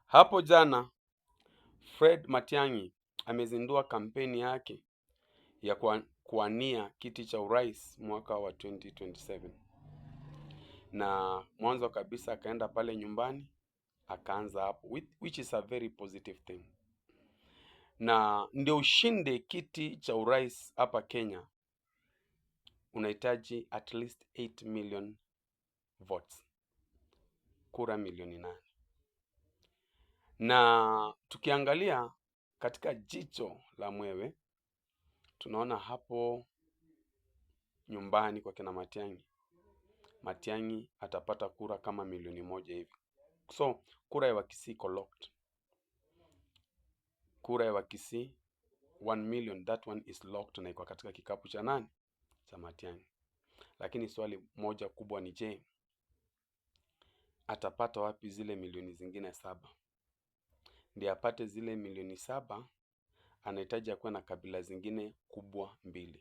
Hapo jana Fred Matiang'i amezindua kampeni yake ya kuwania kiti cha urais mwaka wa 2027. Na mwanzo kabisa akaenda pale nyumbani, akaanza hapo, which is a very positive thing. Na ndio ushinde kiti cha urais hapa Kenya, unahitaji at least 8 million votes, kura milioni 8. Na tukiangalia katika jicho la mwewe, tunaona hapo nyumbani kwa kina Matiang'i atapata kura kama milioni 1 hivi. So kura ya Wakisii iko locked. Kura ya Wakisii 1 million, that one is locked na iko katika kikapu cha nani? Cha Matiang'i. Lakini swali moja kubwa ni je, atapata wapi zile milioni zingine 7? Ndiye apate zile milioni 7, anahitaji akuwe na kabila zingine kubwa 2.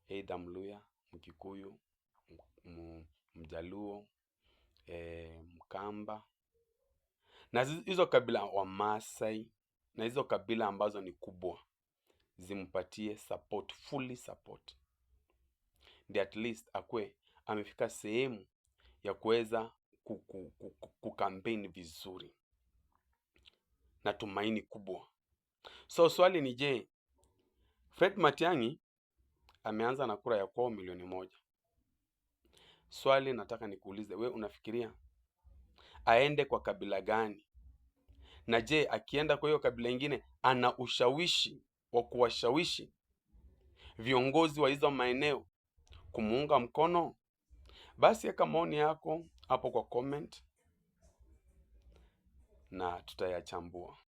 Either Mluya, Mkikuyu, Mjaluo, Mkamba. Na hizo kabila wa Maasai, na hizo kabila ambazo ni kubwa, zimpatie support, fully support. Ndi at least akue amefika sehemu ya kuweza kukampeni vizuri na tumaini kubwa. So swali ni je, Fred Matiang'i ameanza na kura ya kwao milioni 1. Swali nataka nikuulize, we unafikiria aende kwa kabila gani? Na je, akienda kwa hiyo kabila ingine ana ushawishi wa kuwashawishi viongozi wa hizo maeneo kumuunga mkono? Basi weka maoni yako hapo kwa comment na tutayachambua.